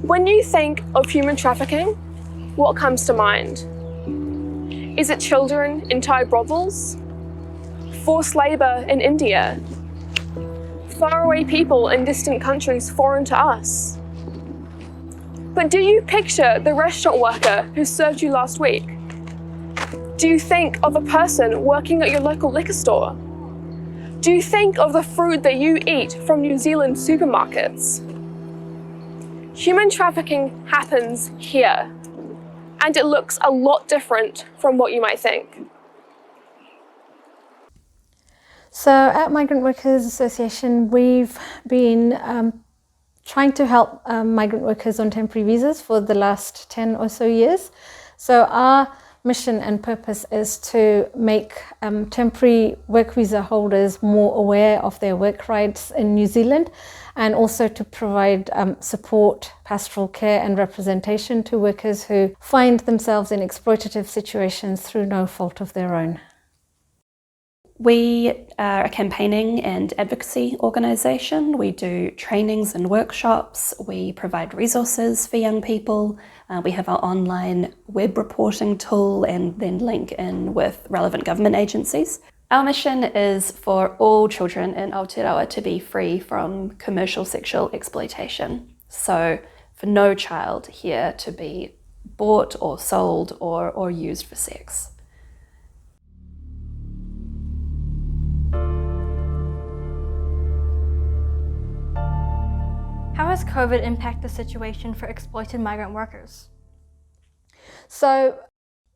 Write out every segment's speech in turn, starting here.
When you think of human trafficking, what comes to mind? Is it children in Thai brothels? Forced labour in India? Faraway people in distant countries foreign to us? But do you picture the restaurant worker who served you last week? Do you think of a person working at your local liquor store? Do you think of the fruit that you eat from New Zealand supermarkets? Human trafficking happens here, and it looks a lot different from what you might think. So at Migrant Workers Association, we've been trying to help migrant workers on temporary visas for the last 10 or so years. So our mission and purpose is to make temporary work visa holders more aware of their work rights in New Zealand, and also to provide support, pastoral care and representation to workers who find themselves in exploitative situations through no fault of their own. We are a campaigning and advocacy organisation. We do trainings and workshops. We provide resources for young people. We have our online web reporting tool and then link in with relevant government agencies. Our mission is for all children in Aotearoa to be free from commercial sexual exploitation. So for no child here to be bought or sold or used for sex. How has COVID impacted the situation for exploited migrant workers? So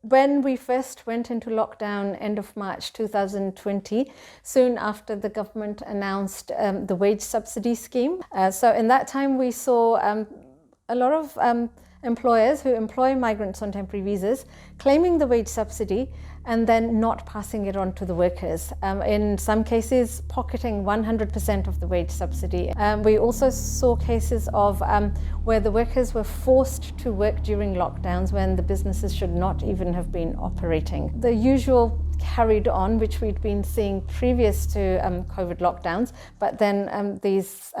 when we first went into lockdown end of March 2020, soon after the government announced the wage subsidy scheme. So in that time we saw a lot of employers who employ migrants on temporary visas claiming the wage subsidy and then not passing it on to the workers. In some cases, pocketing 100% of the wage subsidy. We also saw cases of where the workers were forced to work during lockdowns when the businesses should not even have been operating. The usual carried on, which we'd been seeing previous to COVID lockdowns, but then these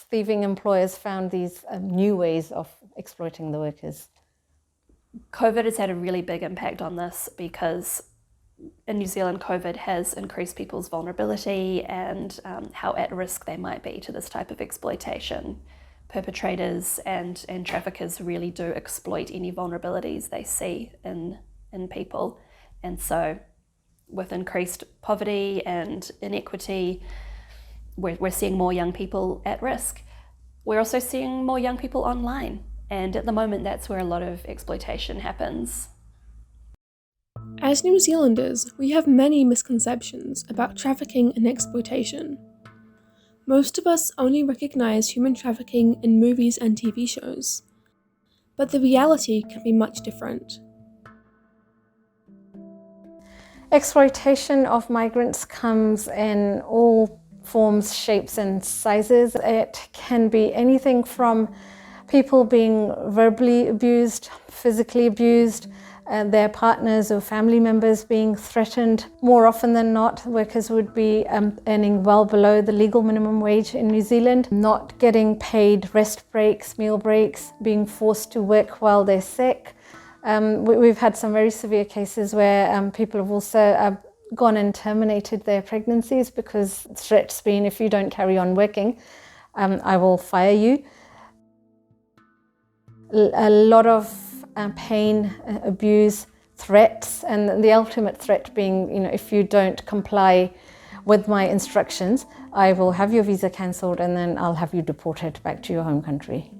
thieving employers found these new ways of exploiting the workers. COVID has had a really big impact on this because in New Zealand, COVID has increased people's vulnerability and how at risk they might be to this type of exploitation. Perpetrators and traffickers really do exploit any vulnerabilities they see in people. And so with increased poverty and inequity, we're seeing more young people at risk. We're also seeing more young people online. And at the moment, that's where a lot of exploitation happens. As New Zealanders, we have many misconceptions about trafficking and exploitation. Most of us only recognise human trafficking in movies and TV shows, but the reality can be much different. Exploitation of migrants comes in all forms, shapes and sizes. It can be anything from people being verbally abused, physically abused, their partners or family members being threatened. More often than not, workers would be earning well below the legal minimum wage in New Zealand, not getting paid rest breaks, meal breaks, being forced to work while they're sick. We've had some very severe cases where people have also gone and terminated their pregnancies because threats being, if you don't carry on working, I will fire you. A lot of pain, abuse, threats, and the ultimate threat being, if you don't comply with my instructions, I will have your visa cancelled and then I'll have you deported back to your home country.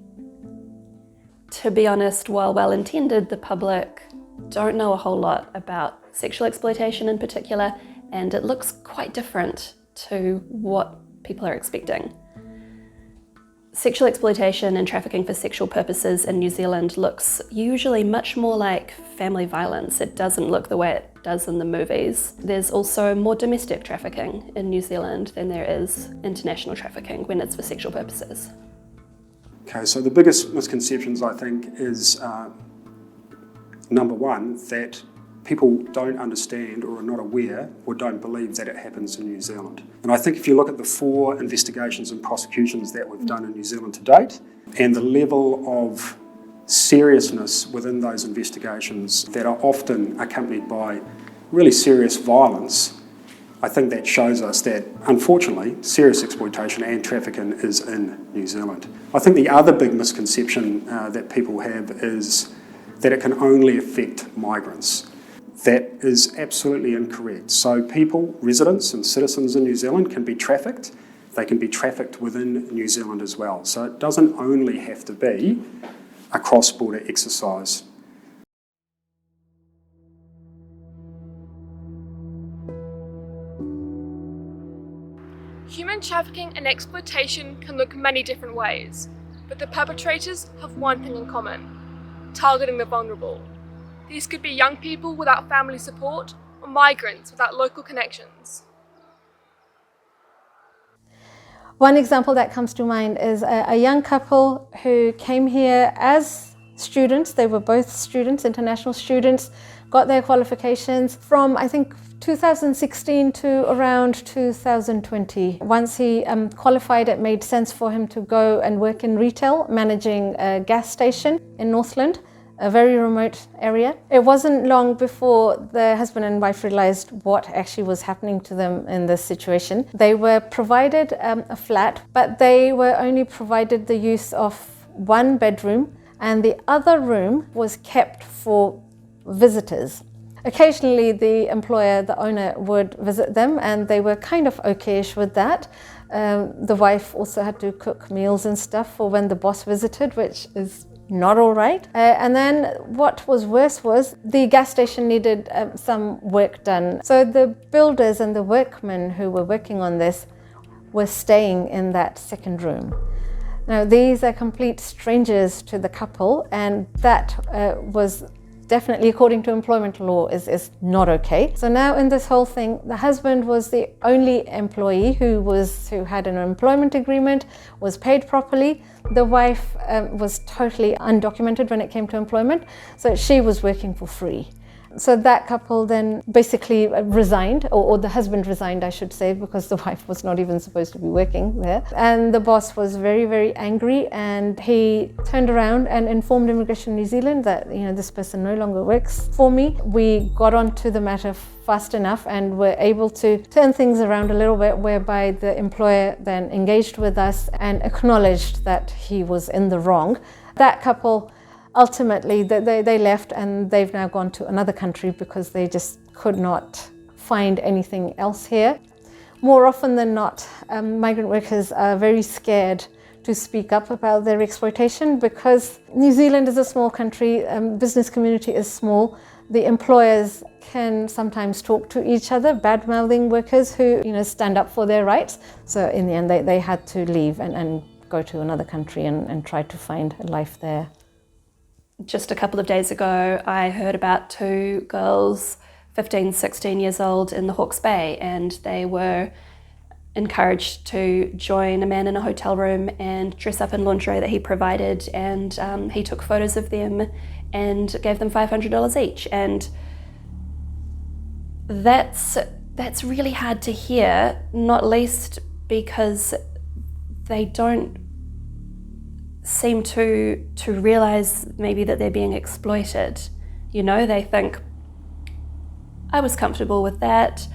To be honest, while well-intended, the public don't know a whole lot about sexual exploitation in particular, and it looks quite different to what people are expecting. Sexual exploitation and trafficking for sexual purposes in New Zealand looks usually much more like family violence. It doesn't look the way it does in the movies. There's also more domestic trafficking in New Zealand than there is international trafficking when it's for sexual purposes. Okay, so the biggest misconceptions, I think, is number one, that people don't understand or are not aware or don't believe that it happens in New Zealand. And I think if you look at the 4 investigations and prosecutions that we've done in New Zealand to date, and the level of seriousness within those investigations that are often accompanied by really serious violence, I think that shows us that, unfortunately, serious exploitation and trafficking is in New Zealand. I think the other big misconception that people have is that it can only affect migrants. That is absolutely incorrect. So people, residents and citizens in New Zealand can be trafficked. They can be trafficked within New Zealand as well. So it doesn't only have to be a cross-border exercise. Human trafficking and exploitation can look many different ways, but the perpetrators have one thing in common: targeting the vulnerable. These could be young people without family support or migrants without local connections. One example that comes to mind is a young couple who came here as students. They were both students, international students, got their qualifications from, I think, 2016 to around 2020. Once he qualified, it made sense for him to go and work in retail, managing a gas station in Northland, a very remote area. It wasn't long before the husband and wife realized what actually was happening to them in this situation. They were provided a flat, but they were only provided the use of one bedroom, and the other room was kept for visitors. Occasionally the employer, the owner, would visit them, and they were kind of okayish with that. The wife also had to cook meals and stuff for when the boss visited, which is not all right. And then what was worse was the gas station needed some work done. So the builders and the workmen who were working on this were staying in that second room. Now, these are complete strangers to the couple, and that was definitely, according to employment law, is not okay. So now in this whole thing, the husband was the only employee who had an employment agreement, was paid properly. The wife was totally undocumented when it came to employment, so she was working for free. So that couple then basically resigned, or the husband resigned, I should say, because the wife was not even supposed to be working there. And the boss was very, very angry, and he turned around and informed Immigration New Zealand that, this person no longer works for me. We got onto the matter fast enough and were able to turn things around a little bit, whereby the employer then engaged with us and acknowledged that he was in the wrong. That couple ultimately, they left, and they've now gone to another country because they just could not find anything else here. More often than not, migrant workers are very scared to speak up about their exploitation because New Zealand is a small country, business community is small. The employers can sometimes talk to each other, bad-mouthing workers who stand up for their rights. So in the end, they had to leave and go to another country and try to find a life there. Just a couple of days ago, I heard about 2 girls, 15, 16 years old, in the Hawke's Bay, and they were encouraged to join a man in a hotel room and dress up in lingerie that he provided, and he took photos of them and gave them $500 each. And that's really hard to hear, not least because they don't seem to realize maybe that they're being exploited. They think, I was comfortable with that,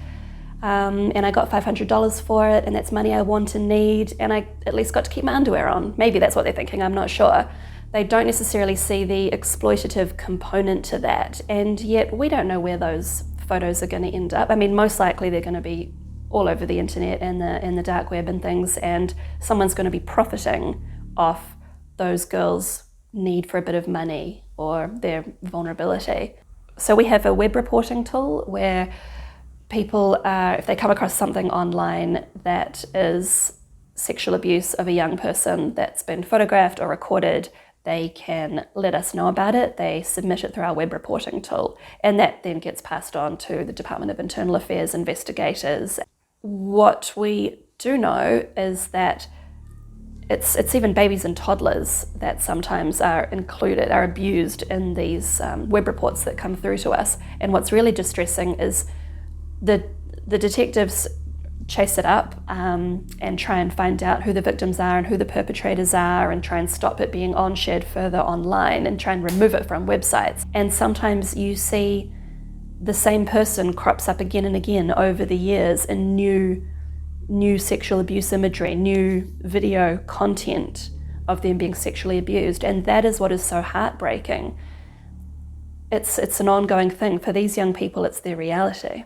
and I got $500 for it, and that's money I want and need, and I at least got to keep my underwear on. Maybe that's what they're thinking, I'm not sure. They don't necessarily see the exploitative component to that, and yet we don't know where those photos are going to end up. I mean, most likely they're going to be all over the internet and the dark web and things, and someone's going to be profiting off those girls' need for a bit of money or their vulnerability. So we have a web reporting tool where people, if they come across something online that is sexual abuse of a young person that's been photographed or recorded, they can let us know about it. They submit it through our web reporting tool, and that then gets passed on to the Department of Internal Affairs investigators. What we do know is that It's even babies and toddlers that sometimes are abused in these web reports that come through to us. And what's really distressing is the detectives chase it up and try and find out who the victims are and who the perpetrators are, and try and stop it being shared further online, and try and remove it from websites. And sometimes you see the same person crops up again and again over the years in new sexual abuse imagery, new video content of them being sexually abused. And that is what is so heartbreaking. It's an ongoing thing. For these young people, it's their reality.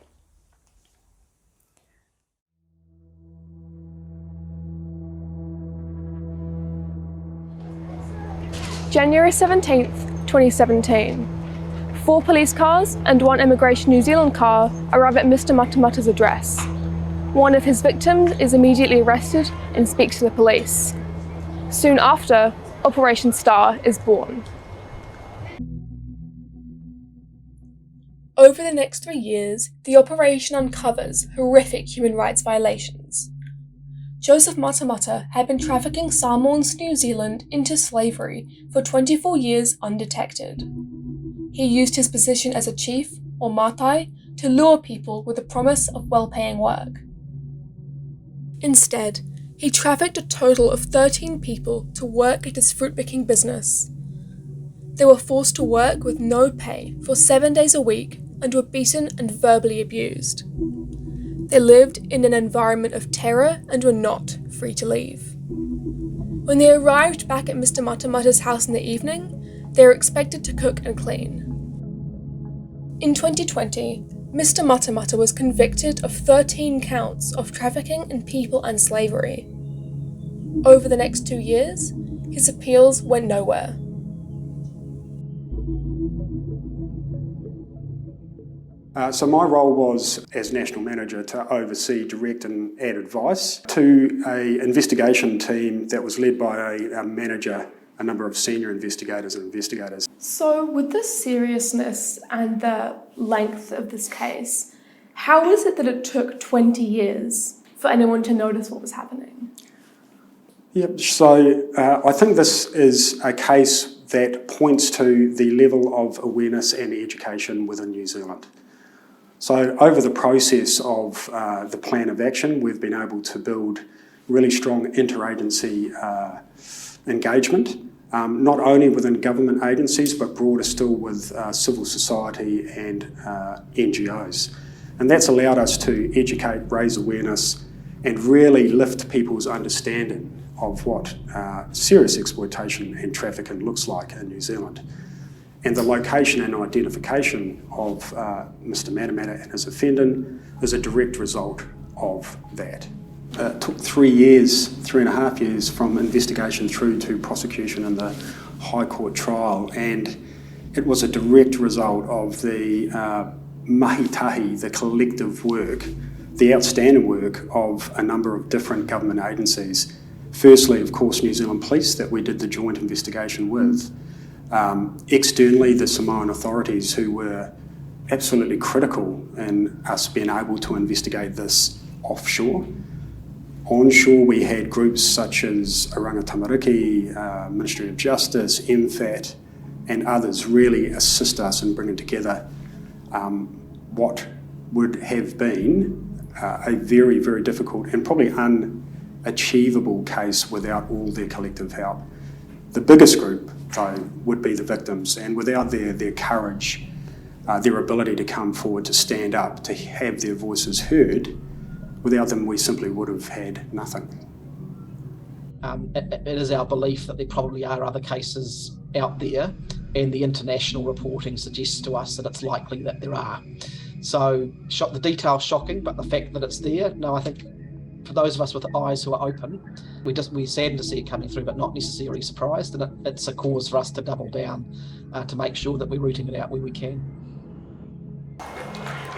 January 17th, 2017. 4 police cars and 1 Immigration New Zealand car arrive at Mr. Matamata's address. One of his victims is immediately arrested and speaks to the police. Soon after, Operation Star is born. Over the next 3 years, the operation uncovers horrific human rights violations. Joseph Matamata had been trafficking Samoans New Zealand into slavery for 24 years undetected. He used his position as a chief, or matai, to lure people with the promise of well-paying work. Instead, he trafficked a total of 13 people to work at his fruit-picking business. They were forced to work with no pay for 7 days a week and were beaten and verbally abused. They lived in an environment of terror and were not free to leave. When they arrived back at Mr. Matamata's house in the evening, they were expected to cook and clean. In 2020, Mr. Matamata was convicted of 13 counts of trafficking in people and slavery. Over the next 2 years, his appeals went nowhere. So my role was, as National Manager, to oversee, direct and add advice to an investigation team that was led by a manager, a number of senior investigators and investigators. So with the seriousness and the length of this case, how is it that it took 20 years for anyone to notice what was happening? Yep, so I think this is a case that points to the level of awareness and education within New Zealand. So over the process of the plan of action, we've been able to build really strong interagency engagement, not only within government agencies, but broader still with civil society and NGOs. And that's allowed us to educate, raise awareness, and really lift people's understanding of what serious exploitation and trafficking looks like in New Zealand. And the location and identification of Mr. Matamata and his offending is a direct result of that. It took 3.5 years from investigation through to prosecution in the High Court trial, and it was a direct result of the mahi-tahi, the collective work, the outstanding work of a number of different government agencies. Firstly, of course, New Zealand Police that we did the joint investigation with. Externally, the Samoan authorities who were absolutely critical in us being able to investigate this offshore. Onshore, we had groups such as Oranga Tamariki, Ministry of Justice, MFAT, and others really assist us in bringing together what would have been a very, very difficult and probably unachievable case without all their collective help. The biggest group, though, would be the victims, and without their courage, their ability to come forward, to stand up, to have their voices heard, without them we simply would have had nothing. It is our belief that there probably are other cases out there, and the international reporting suggests to us that it's likely that there are. So the detail's shocking, but the fact that it's there, no, I think for those of us with eyes who are open, we're saddened to see it coming through, but not necessarily surprised, and it's a cause for us to double down to make sure that we're rooting it out where we can.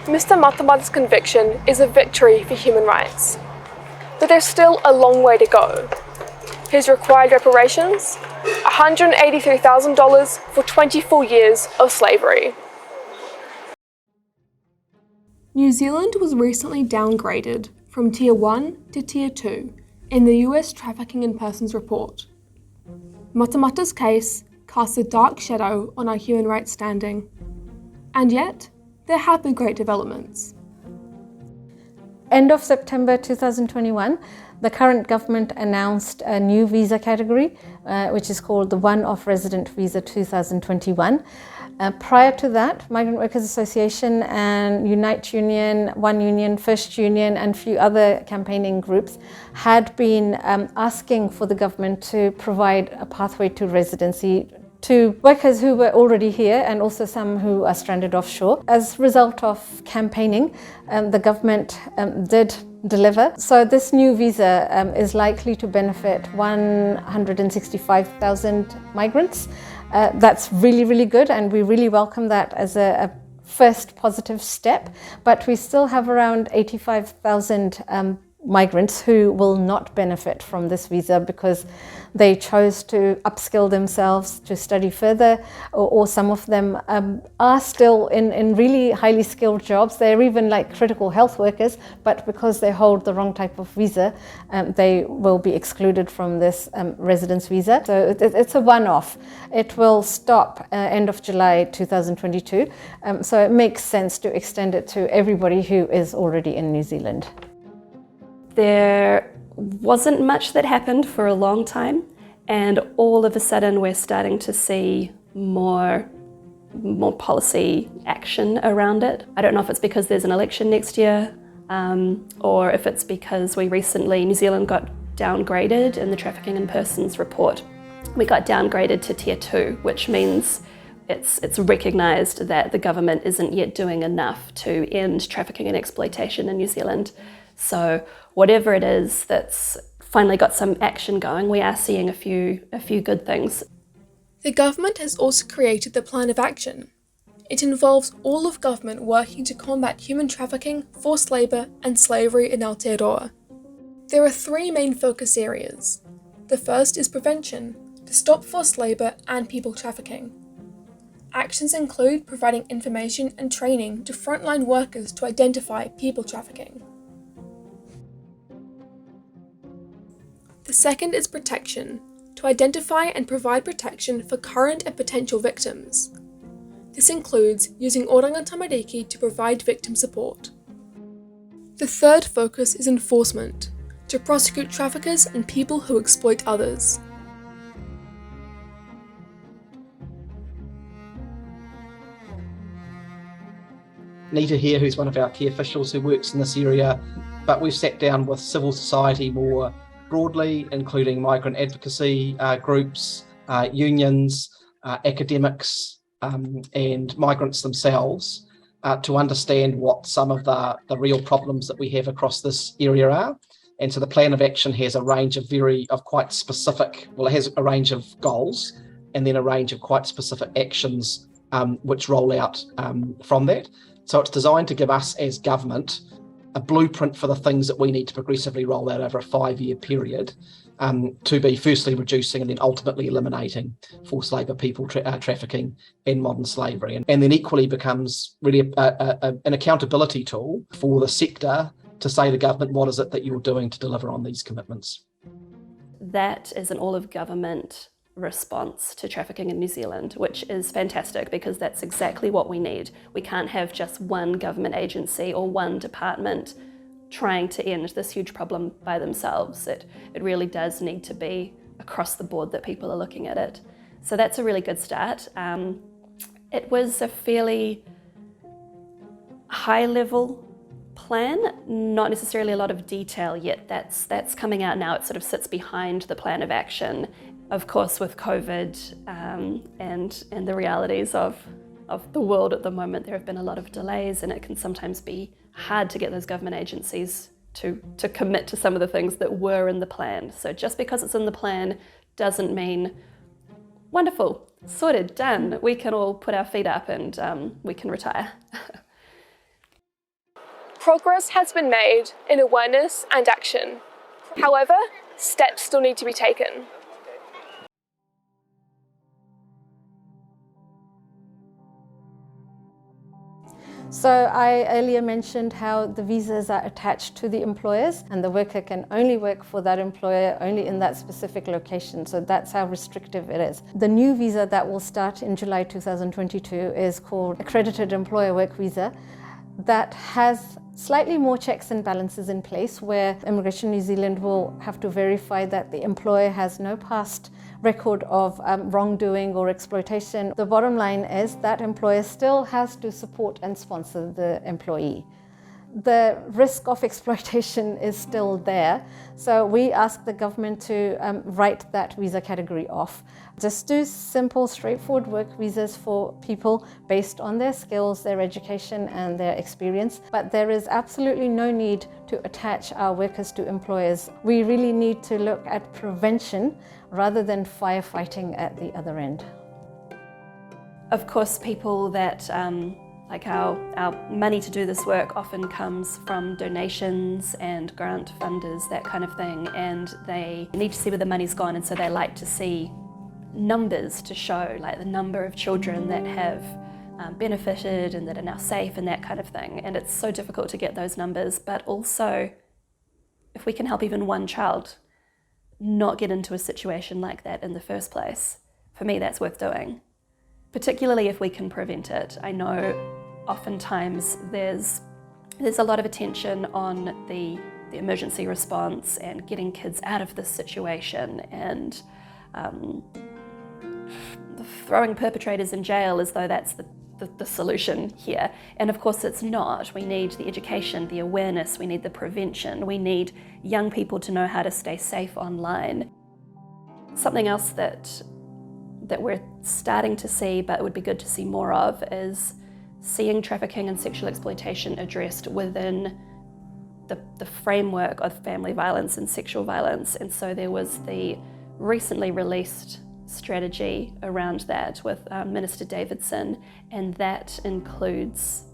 Mr. Matamata's conviction is a victory for human rights, but there's still a long way to go. His required reparations, $183,000 for 24 years of slavery. New Zealand was recently downgraded from Tier 1 to Tier 2 in the US Trafficking in Persons report. Matamata's case casts a dark shadow on our human rights standing. And yet, there have been great developments. End of September 2021, the current government announced a new visa category, which is called the One-Off Resident Visa 2021. Prior to that, Migrant Workers Association and Unite Union, One Union, First Union and a few other campaigning groups had been asking for the government to provide a pathway to residency to workers who were already here and also some who are stranded offshore. As a result of campaigning, the government did deliver. So this new visa is likely to benefit 165,000 migrants. That's really, really good, and we really welcome that as a first positive step. But we still have around 85,000 migrants who will not benefit from this visa because they chose to upskill themselves to study further, or some of them are still in really highly skilled jobs. They're even like critical health workers, but because they hold the wrong type of visa, they will be excluded from this residence visa. So it's a one-off. It will stop end of July 2022. So it makes sense to extend it to everybody who is already in New Zealand. There wasn't much that happened for a long time, and all of a sudden we're starting to see more policy action around it. I don't know if it's because there's an election next year, or if it's because New Zealand got downgraded in the Trafficking in Persons report. We got downgraded to Tier 2, which means it's recognised that the government isn't yet doing enough to end trafficking and exploitation in New Zealand. So whatever it is that's finally got some action going, we are seeing a few good things. The government has also created the Plan of Action. It involves all of government working to combat human trafficking, forced labour and slavery in Aotearoa. There are three main focus areas. The first is prevention, to stop forced labour and people trafficking. Actions include providing information and training to frontline workers to identify people trafficking. The second is protection, to identify and provide protection for current and potential victims. This includes using oranga tamariki to provide victim support. The third focus is enforcement, to prosecute traffickers and people who exploit others. Nita here, who's one of our key officials who works in this area, but we've sat down with civil society more broadly, including migrant advocacy groups, unions, academics, and migrants themselves, to understand what some of the real problems that we have across this area are. And so the plan of action has a range of quite specific, it has a range of goals and then a range of quite specific actions which roll out from that. So it's designed to give us as government a blueprint for the things that we need to progressively roll out over a 5-year period, to be firstly reducing and then ultimately eliminating forced labour, people trafficking and modern slavery. And then equally becomes really an accountability tool for the sector to say to government, what is it that you're doing to deliver on these commitments? That is an all-of-government response to trafficking in New Zealand, which is fantastic because that's exactly what we need. We can't have just one government agency or one department trying to end this huge problem by themselves. It really does need to be across the board that people are looking at it. So that's a really good start. It was a fairly high-level plan, not necessarily a lot of detail yet. That's coming out now. It sort of sits behind the plan of action. Of course, with COVID and the realities of the world at the moment, there have been a lot of delays, and it can sometimes be hard to get those government agencies to commit to some of the things that were in the plan. So just because it's in the plan doesn't mean, wonderful, sorted, done, we can all put our feet up and we can retire. Progress has been made in awareness and action. However, steps still need to be taken. So So I earlier mentioned how the visas are attached to the employers and the worker can only work for that employer only in that specific location. So that's how restrictive it is. The new visa that will start in July 2022 is called Accredited Employer Work Visa. That has slightly more checks and balances in place where Immigration New Zealand will have to verify that the employer has no past record of wrongdoing or exploitation. The bottom line is that employer still has to support and sponsor the employee. The risk of exploitation is still there, so we ask the government to write that visa category off. Just do simple, straightforward work visas for people based on their skills, their education and their experience, but there is absolutely no need to attach our workers to employers. We really need to look at prevention rather than firefighting at the other end. Of course, people that like our money to do this work often comes from donations and grant funders, that kind of thing, and they need to see where the money's gone, and so they like to see numbers to show, like the number of children that have benefited and that are now safe and that kind of thing. And it's so difficult to get those numbers, but also if we can help even one child not get into a situation like that in the first place, for me that's worth doing. Particularly if we can prevent it. I know oftentimes there's a lot of attention on the emergency response and getting kids out of this situation and throwing perpetrators in jail as though that's the solution here. And of course it's not. We need the education, the awareness, we need the prevention, we need young people to know how to stay safe online. Something else that we're starting to see, but it would be good to see more of, is seeing trafficking and sexual exploitation addressed within the framework of family violence and sexual violence. And so there was the recently released strategy around that with Minister Davidson, and that includes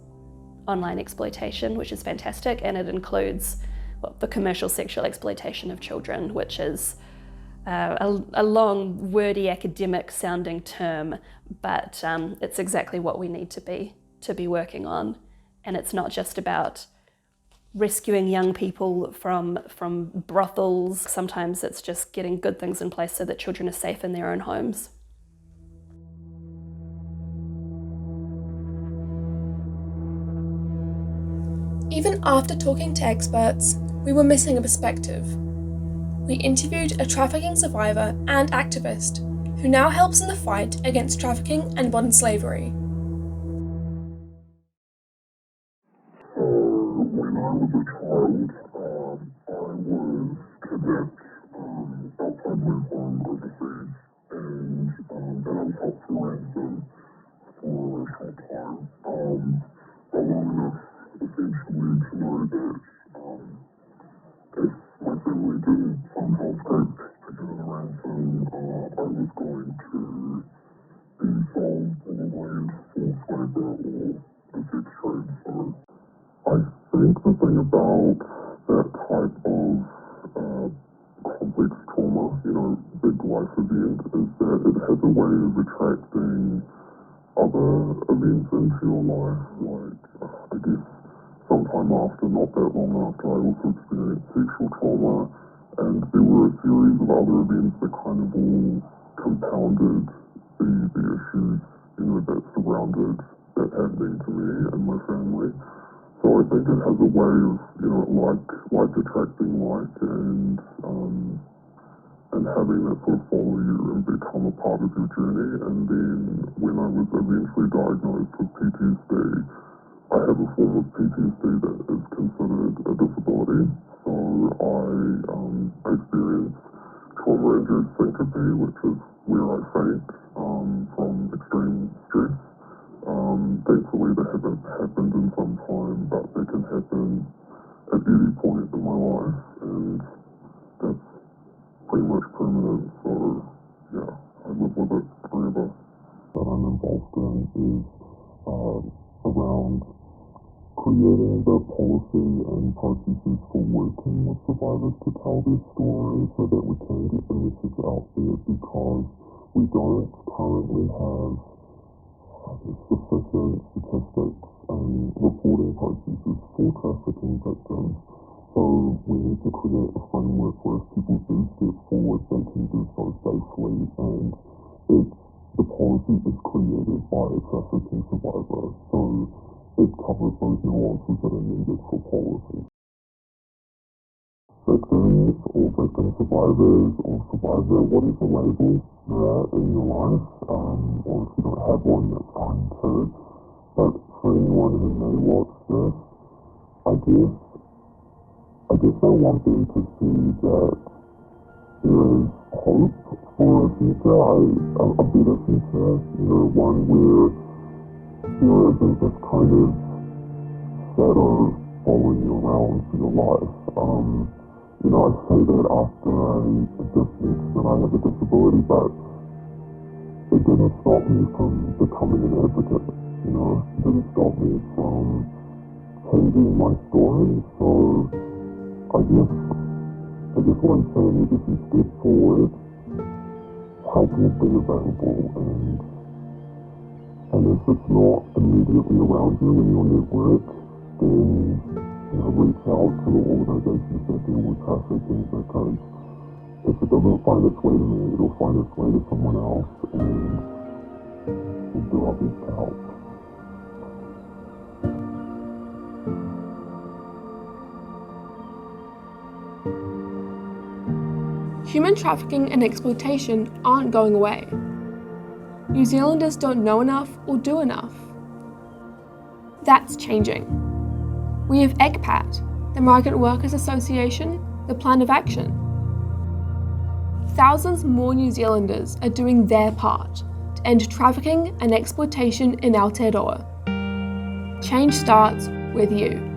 online exploitation, which is fantastic, and it includes the commercial sexual exploitation of children, which is a long, wordy, academic sounding term, but it's exactly what we need to be working on. And it's not just about rescuing young people from brothels. Sometimes it's just getting good things in place so that children are safe in their own homes. Even after talking to experts, we were missing a perspective. We interviewed a trafficking survivor and activist who now helps in the fight against trafficking and modern slavery. When I was a child, I was kidnapped outside my home overseas, and then I was held for ransom for a short time, but long enough essentially to know that if my family didn't somehow escape together the ransom, I was going to be sold in a land for slavery or the sex trade. So I think the thing about that type of complex trauma, big life event, is that it has a way of attracting other events into your life. Like, I guess sometime after, not that long after, I also experienced sexual trauma, and there were a series of other events that kind of all compounded the issues, that surrounded that happening to me and my family. So I think it has a way of, like attracting like, and having that sort of follow you and become a part of your journey. And then when I was eventually diagnosed with PTSD, I have a form of PTSD that is considered a disability. So I experienced trauma-induced syncope, which is where I faint from extreme stress. Thankfully that hasn't happened in some time, but they can happen at any point in my life, and that's pretty much permanent. So yeah, I live with it forever. That I'm involved in is around creating the policy and processes for working with survivors to tell their stories so that we can get the message out there, because we don't currently have sufficient statistics and reporting processes for trafficking victims. So we need to create a framework where if people do step forward, they can do so safely, and the policy is created by a trafficking survivor. So it covers those nuances that are needed for policy. Victims or victim survivors or survivor, whatever label you're at in your life, or if you don't have one, that's fine too. But for anyone who may watch this, I guess I want them to see that there is hope for a future, a better future, one where there isn't this kind of shadow following you around for your life. I say that after I just mentioned that I have a disability, but it didn't stop me from becoming an advocate, it didn't stop me from changing my story. So I guess what I'm saying is if you step forward, help will be available, and if it's not immediately around you in your network, then reach out to the organizations that deal with trafficking, because if it doesn't find its way to me, it'll find its way to someone else, and we'll do our best to help. Human trafficking and exploitation aren't going away. New Zealanders don't know enough or do enough. That's changing. We have ECPAT, the Migrant Workers Association, the Plan of Action. Thousands more New Zealanders are doing their part to end trafficking and exploitation in Aotearoa. Change starts with you.